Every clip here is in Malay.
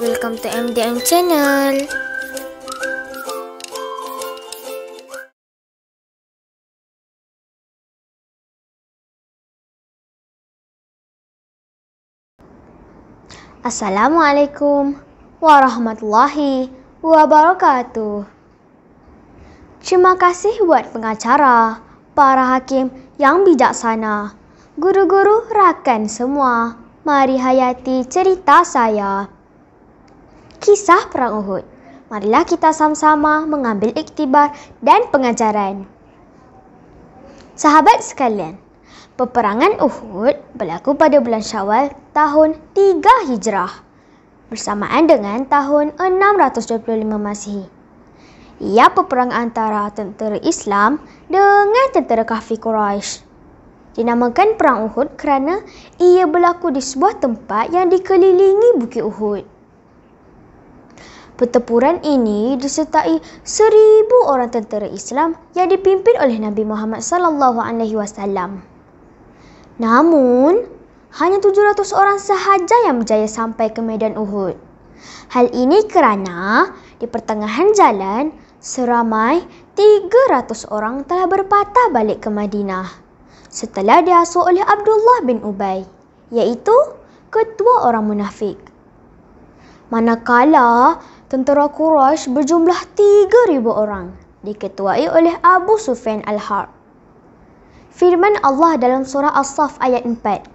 Welcome to MDM channel. Assalamualaikum warahmatullahi wabarakatuh. Terima kasih buat pengacara, para hakim yang bijaksana, guru-guru rakan semua. Mari hayati cerita saya. Kisah Perang Uhud. Marilah kita sama-sama mengambil iktibar dan pengajaran. Sahabat sekalian, peperangan Uhud berlaku pada bulan Syawal tahun 3 Hijrah bersamaan dengan tahun 625 Masihi. Ia peperangan antara tentera Islam dengan tentera kafir Quraisy. Dinamakan Perang Uhud kerana ia berlaku di sebuah tempat yang dikelilingi Bukit Uhud. Pertempuran ini disertai 1,000 orang tentera Islam yang dipimpin oleh Nabi Muhammad SAW. Namun, hanya 700 orang sahaja yang berjaya sampai ke medan Uhud. Hal ini kerana di pertengahan jalan, seramai 300 orang telah berpatah balik ke Madinah setelah diasuh oleh Abdullah bin Ubay, iaitu ketua orang munafik. Manakala tentera Quraisy berjumlah 3,000 orang, diketuai oleh Abu Sufyan Al-Harb. Firman Allah dalam surah As-Saff ayat 4.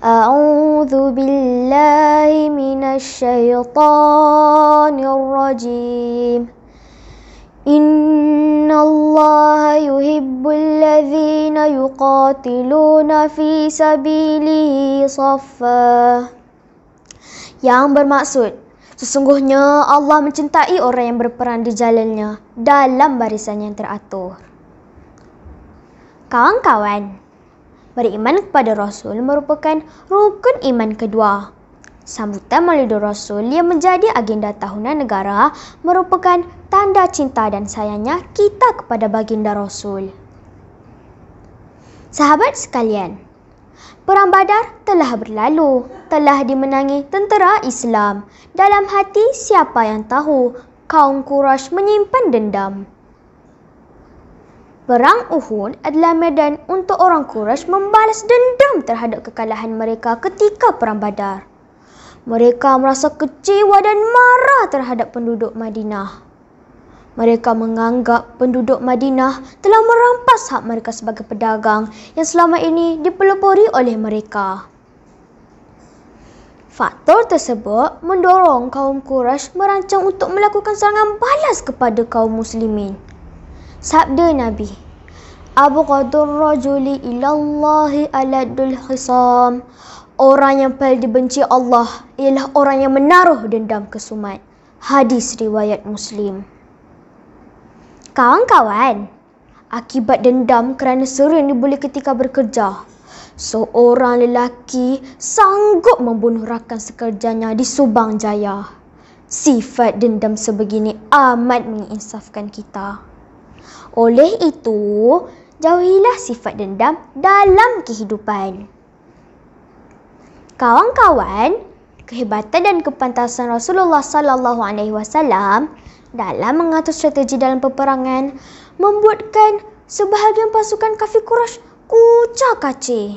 A'udzu billahi minasyaitonir rajim. Innallaha yuhibbul ladzina yuqatiluna fi sabilihi shaffa. Yang bermaksud, sesungguhnya Allah mencintai orang yang berperang di jalannya dalam barisan yang teratur. Kawan-kawan, beriman kepada Rasul merupakan rukun iman kedua. Sambutan Maulid Rasul yang menjadi agenda tahunan negara merupakan tanda cinta dan sayangnya kita kepada baginda Rasul. Sahabat sekalian, Perang Badar telah berlalu, telah dimenangi tentera Islam. Dalam hati siapa yang tahu, kaum Quraisy menyimpan dendam. Perang Uhud adalah medan untuk orang Quraisy membalas dendam terhadap kekalahan mereka ketika Perang Badar. Mereka merasa kecewa dan marah terhadap penduduk Madinah. Mereka menganggap penduduk Madinah telah merampas hak mereka sebagai pedagang yang selama ini dipelopori oleh mereka. Faktor tersebut mendorong kaum Quraisy merancang untuk melakukan serangan balas kepada kaum muslimin. Sabda Nabi, Abghadur rajuli ilallahi aladul hisam. Orang yang paling dibenci Allah ialah orang yang menaruh dendam kesumat. Hadis riwayat Muslim. Kawan-kawan, akibat dendam kerana sering dibuli ketika bekerja, seorang lelaki sanggup membunuh rakan sekerjanya di Subang Jaya. Sifat dendam sebegini amat menginsafkan kita. Oleh itu, jauhilah sifat dendam dalam kehidupan. Kawan-kawan, kehebatan dan kepantasan Rasulullah SAW dalam mengatur strategi dalam peperangan membuatkan sebahagian pasukan kafir Quraisy kucak-kacir.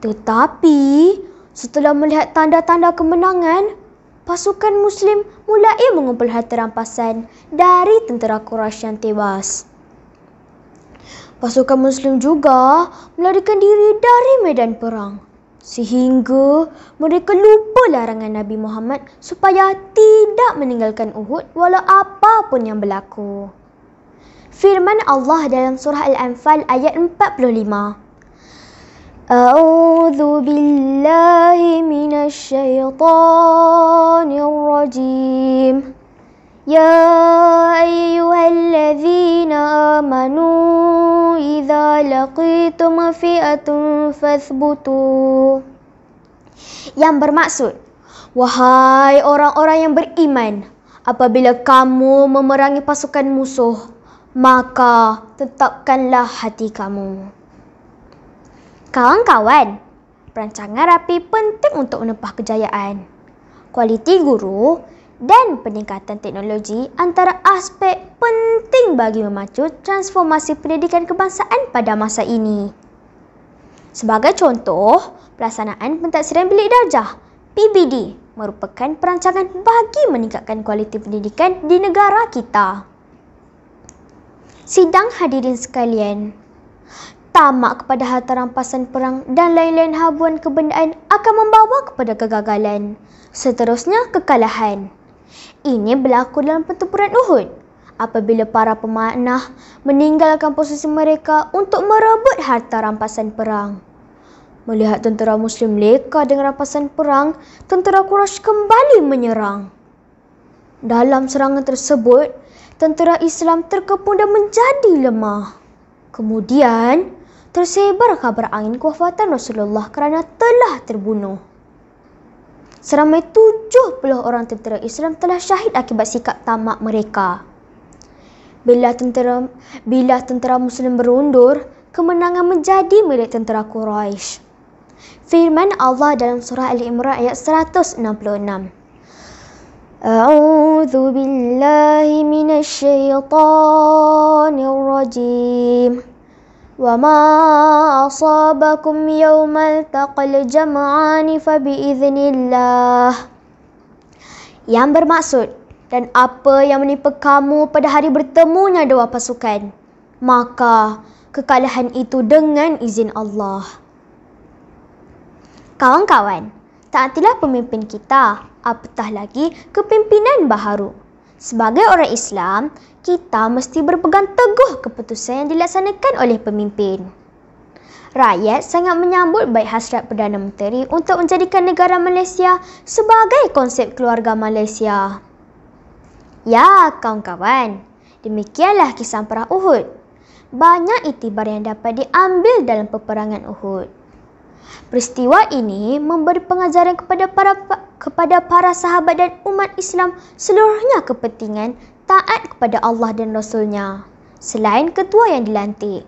Tetapi, setelah melihat tanda-tanda kemenangan, pasukan Muslim mulai mengumpul harta rampasan dari tentera Quraisy yang tewas. Pasukan Muslim juga melarikan diri dari medan perang, sehingga mereka lupa larangan Nabi Muhammad supaya tidak meninggalkan Uhud walau apapun yang berlaku. Firman Allah dalam surah Al-Anfal ayat 45. A'udzu billahi minasyaitonir rajim. Ya ayyuhalladzina amanu idza laqitum fi'atun fathbutu. Yang bermaksud, wahai orang-orang yang beriman, apabila kamu memerangi pasukan musuh, maka tetapkanlah hati kamu. Kawan-kawan, perancangan rapi penting untuk menempah kejayaan. Kualiti guru dan peningkatan teknologi antara aspek penting bagi memacu transformasi pendidikan kebangsaan pada masa ini. Sebagai contoh, pelaksanaan pentaksiran bilik darjah (PBD) merupakan perancangan bagi meningkatkan kualiti pendidikan di negara kita. Sidang hadirin sekalian, tamak kepada harta rampasan perang dan lain-lain habuan kebendaan akan membawa kepada kegagalan, seterusnya kekalahan. Ini berlaku dalam pertempuran Uhud, apabila para pemanah meninggalkan posisi mereka untuk merebut harta rampasan perang. Melihat tentera Muslim leka dengan rampasan perang, tentera Quraisy kembali menyerang. Dalam serangan tersebut, tentera Islam terkepung dan menjadi lemah. Kemudian, tersebar kabar angin kewafatan Rasulullah kerana telah terbunuh. Seramai 70 orang tentera Islam telah syahid akibat sikap tamak mereka. Bila tentera Muslim berundur, kemenangan menjadi milik tentera Quraisy. Firman Allah dalam surah Ali Imran ayat 166. A'udzu billahi minasy syaithanir rajim. Wa ma asabakum yawmal taqal jam'ani fa biiznillah. Yang bermaksud, dan apa yang menimpa kamu pada hari bertemunya dua pasukan, maka kekalahan itu dengan izin Allah. Kawan-kawan, taatilah pemimpin kita, apatah lagi kepimpinan baharu. Sebagai orang Islam, kita mesti berpegang teguh keputusan yang dilaksanakan oleh pemimpin. Rakyat sangat menyambut baik hasrat Perdana Menteri untuk menjadikan negara Malaysia sebagai konsep keluarga Malaysia. Ya, kawan-kawan, demikianlah kisah perang Uhud. Banyak iktibar yang dapat diambil dalam peperangan Uhud. Peristiwa ini memberi pengajaran kepada para sahabat dan umat Islam seluruhnya kepentingan taat kepada Allah dan Rasul-Nya, selain ketua yang dilantik.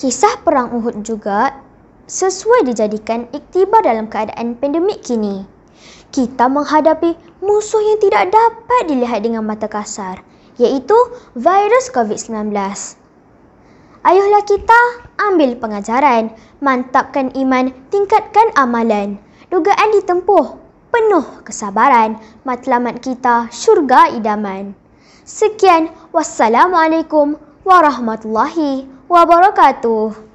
Kisah perang Uhud juga sesuai dijadikan iktibar dalam keadaan pandemik kini. Kita menghadapi musuh yang tidak dapat dilihat dengan mata kasar, iaitu virus COVID-19. Ayolah kita ambil pengajaran, mantapkan iman, tingkatkan amalan. Dugaan ditempuh, penuh kesabaran, matlamat kita syurga idaman. Sekian, wassalamualaikum warahmatullahi wabarakatuh.